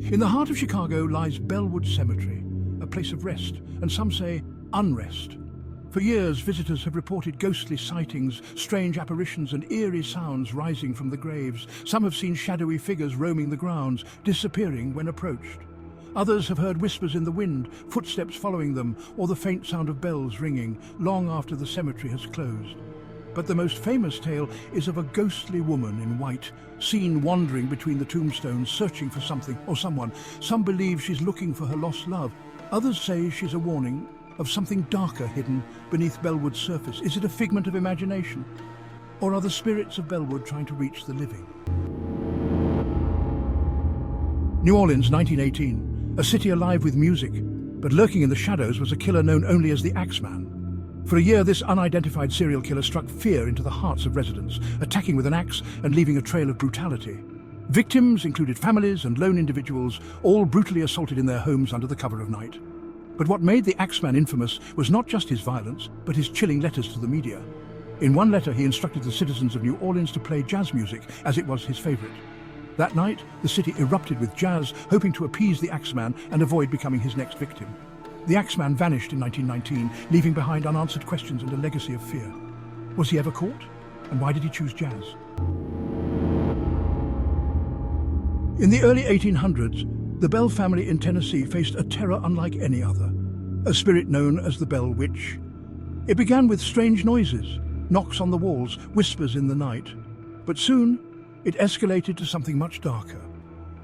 In the heart of Chicago lies Bellwood Cemetery, a place of rest, and some say unrest. For years, visitors have reported ghostly sightings, strange apparitions and eerie sounds rising from the graves. Some have seen shadowy figures roaming the grounds, disappearing when approached. Others have heard whispers in the wind, footsteps following them, or the faint sound of bells ringing, long after the cemetery has closed. But the most famous tale is of a ghostly woman in white, seen wandering between the tombstones, searching for something or someone. Some believe she's looking for her lost love. Others say she's a warning of something darker hidden beneath Bellwood's surface. Is it a figment of imagination? Or are the spirits of Bellwood trying to reach the living? New Orleans, 1918. A city alive with music, but lurking in the shadows was a killer known only as the Axeman. For a year, this unidentified serial killer struck fear into the hearts of residents, attacking with an axe and leaving a trail of brutality. Victims included families and lone individuals, all brutally assaulted in their homes under the cover of night. But what made the Axeman infamous was not just his violence, but his chilling letters to the media. In one letter, he instructed the citizens of New Orleans to play jazz music, as it was his favorite. That night, the city erupted with jazz, hoping to appease the Axeman and avoid becoming his next victim. The Axeman vanished in 1919, leaving behind unanswered questions and a legacy of fear. Was he ever caught? And why did he choose jazz? In the early 1800s, the Bell family in Tennessee faced a terror unlike any other, a spirit known as the Bell Witch. It began with strange noises, knocks on the walls, whispers in the night. But soon, it escalated to something much darker.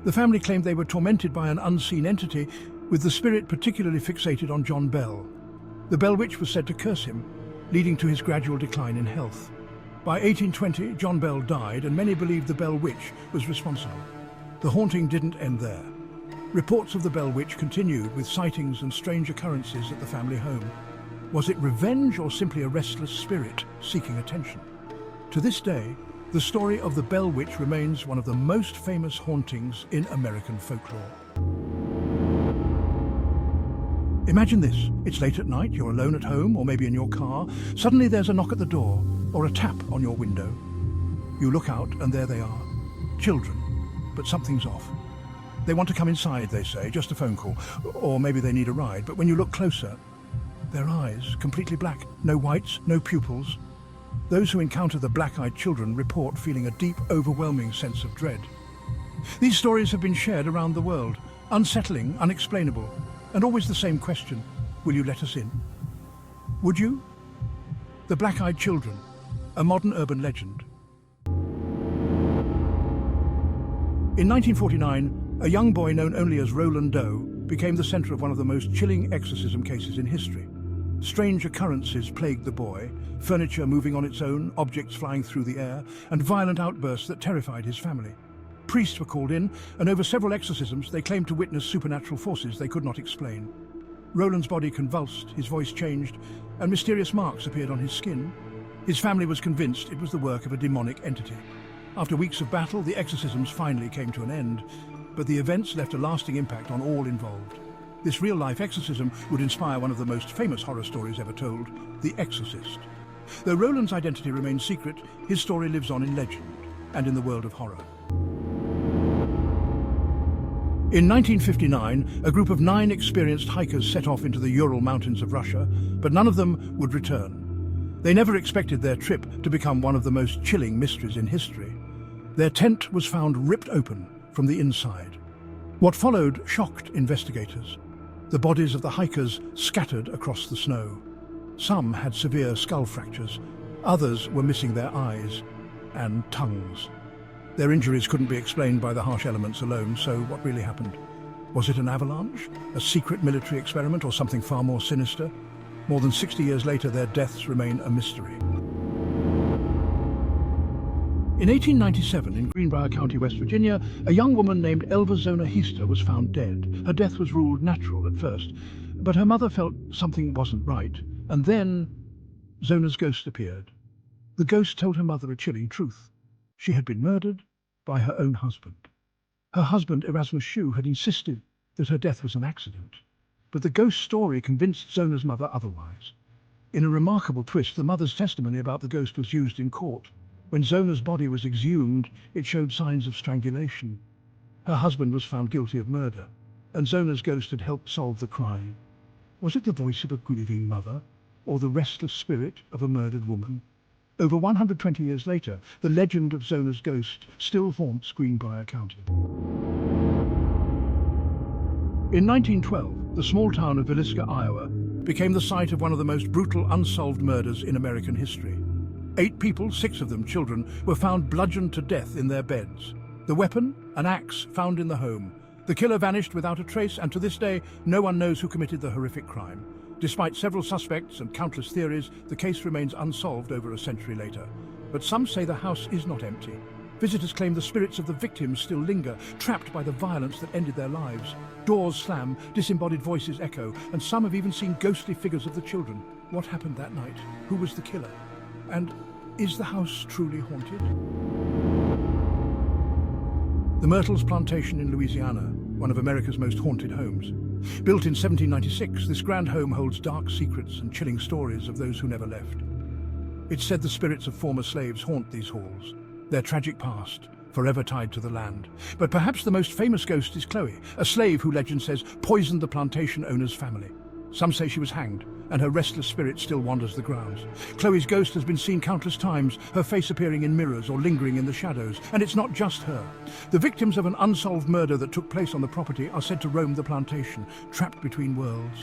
The family claimed they were tormented by an unseen entity, with the spirit particularly fixated on John Bell. The Bell Witch was said to curse him, leading to his gradual decline in health. By 1820, John Bell died, and many believed the Bell Witch was responsible. The haunting didn't end there. Reports of the Bell Witch continued, with sightings and strange occurrences at the family home. Was it revenge or simply a restless spirit seeking attention? To this day, the story of the Bell Witch remains one of the most famous hauntings in American folklore. Imagine this. It's late at night, you're alone at home or maybe in your car. Suddenly there's a knock at the door or a tap on your window. You look out and there they are. Children. But something's off. They want to come inside, they say, just a phone call. Or maybe they need a ride. But when you look closer, their eyes, completely black. No whites, no pupils. Those who encounter the black-eyed children report feeling a deep, overwhelming sense of dread. These stories have been shared around the world. Unsettling, unexplainable. And always the same question, will you let us in? Would you? The Black-Eyed Children, a modern urban legend. In 1949, a young boy known only as Roland Doe became the center of one of the most chilling exorcism cases in history. Strange occurrences plagued the boy, furniture moving on its own, objects flying through the air, and violent outbursts that terrified his family. Priests were called in, and over several exorcisms, they claimed to witness supernatural forces they could not explain. Roland's body convulsed, his voice changed, and mysterious marks appeared on his skin. His family was convinced it was the work of a demonic entity. After weeks of battle, the exorcisms finally came to an end, but the events left a lasting impact on all involved. This real-life exorcism would inspire one of the most famous horror stories ever told, The Exorcist. Though Roland's identity remains secret, his story lives on in legend and in the world of horror. In 1959, a group of 9 experienced hikers set off into the Ural Mountains of Russia, but none of them would return. They never expected their trip to become one of the most chilling mysteries in history. Their tent was found ripped open from the inside. What followed shocked investigators. The bodies of the hikers scattered across the snow. Some had severe skull fractures, others were missing their eyes and tongues. Their injuries couldn't be explained by the harsh elements alone, so what really happened? Was it an avalanche, a secret military experiment, or something far more sinister? More than 60 years later, their deaths remain a mystery. In 1897, in Greenbrier County, West Virginia, a young woman named Elva Zona Hiester was found dead. Her death was ruled natural at first, but her mother felt something wasn't right. And then Zona's ghost appeared. The ghost told her mother a chilling truth. She had been murdered by her own husband. Her husband, Erasmus Shue, had insisted that her death was an accident. But the ghost story convinced Zona's mother otherwise. In a remarkable twist, the mother's testimony about the ghost was used in court. When Zona's body was exhumed, it showed signs of strangulation. Her husband was found guilty of murder, and Zona's ghost had helped solve the crime. Was it the voice of a grieving mother, or the restless spirit of a murdered woman? Over 120 years later, the legend of Zona's ghost still haunts Greenbrier County. In 1912, the small town of Villisca, Iowa, became the site of one of the most brutal unsolved murders in American history. 8 people, 6 of them children, were found bludgeoned to death in their beds. The weapon, an axe found in the home. The killer vanished without a trace, and to this day, no one knows who committed the horrific crime. Despite several suspects and countless theories, the case remains unsolved over a century later. But some say the house is not empty. Visitors claim the spirits of the victims still linger, trapped by the violence that ended their lives. Doors slam, disembodied voices echo, and some have even seen ghostly figures of the children. What happened that night? Who was the killer? And is the house truly haunted? The Myrtles Plantation in Louisiana, one of America's most haunted homes. Built in 1796, this grand home holds dark secrets and chilling stories of those who never left. It's said the spirits of former slaves haunt these halls, their tragic past, forever tied to the land. But perhaps the most famous ghost is Chloe, a slave who legend says poisoned the plantation owner's family. Some say she was hanged, and her restless spirit still wanders the grounds. Chloe's ghost has been seen countless times, her face appearing in mirrors or lingering in the shadows. And it's not just her. The victims of an unsolved murder that took place on the property are said to roam the plantation, trapped between worlds.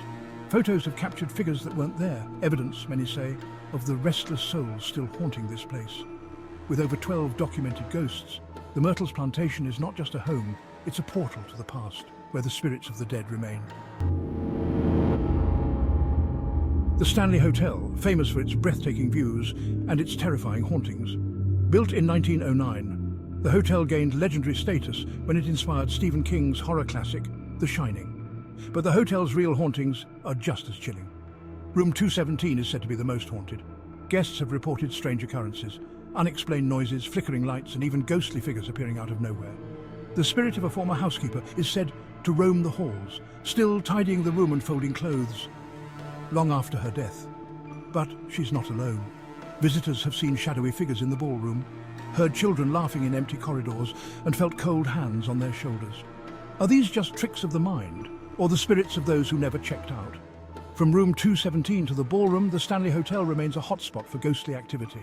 Photos have captured figures that weren't there, evidence, many say, of the restless souls still haunting this place. With over 12 documented ghosts, the Myrtles Plantation is not just a home, it's a portal to the past, where the spirits of the dead remain. The Stanley Hotel, famous for its breathtaking views and its terrifying hauntings. Built in 1909, the hotel gained legendary status when it inspired Stephen King's horror classic, The Shining. But the hotel's real hauntings are just as chilling. Room 217 is said to be the most haunted. Guests have reported strange occurrences, unexplained noises, flickering lights, and even ghostly figures appearing out of nowhere. The spirit of a former housekeeper is said to roam the halls, still tidying the room and folding clothes, long after her death. But she's not alone. Visitors have seen shadowy figures in the ballroom, heard children laughing in empty corridors, and felt cold hands on their shoulders. Are these just tricks of the mind, or the spirits of those who never checked out? From room 217 to the ballroom, the Stanley Hotel remains a hotspot for ghostly activity.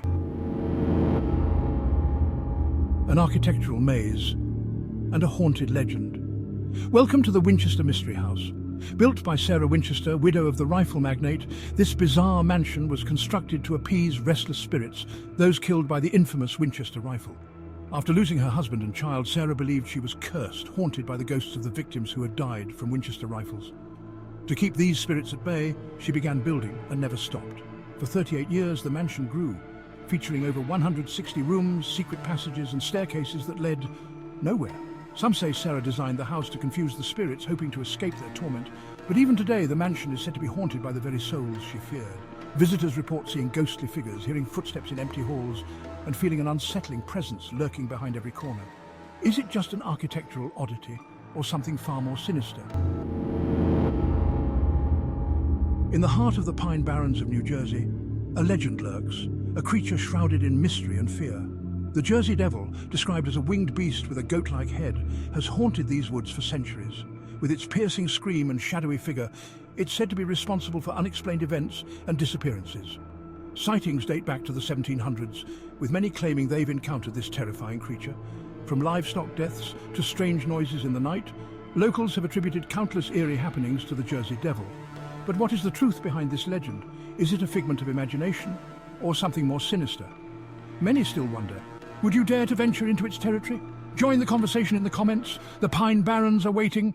An architectural maze and a haunted legend. Welcome to the Winchester Mystery House. Built by Sarah Winchester, widow of the rifle magnate, this bizarre mansion was constructed to appease restless spirits, those killed by the infamous Winchester rifle. After losing her husband and child, Sarah believed she was cursed, haunted by the ghosts of the victims who had died from Winchester rifles. To keep these spirits at bay, she began building and never stopped. For 38 years, the mansion grew, featuring over 160 rooms, secret passages, and staircases that led nowhere. Some say Sarah designed the house to confuse the spirits, hoping to escape their torment. But even today, the mansion is said to be haunted by the very souls she feared. Visitors report seeing ghostly figures, hearing footsteps in empty halls, and feeling an unsettling presence lurking behind every corner. Is it just an architectural oddity, or something far more sinister? In the heart of the Pine Barrens of New Jersey, a legend lurks, a creature shrouded in mystery and fear. The Jersey Devil, described as a winged beast with a goat-like head, has haunted these woods for centuries. With its piercing scream and shadowy figure, it's said to be responsible for unexplained events and disappearances. Sightings date back to the 1700s, with many claiming they've encountered this terrifying creature. From livestock deaths to strange noises in the night, locals have attributed countless eerie happenings to the Jersey Devil. But what is the truth behind this legend? Is it a figment of imagination, or something more sinister? Many still wonder. Would you dare to venture into its territory? Join the conversation in the comments. The Pine Barrens are waiting.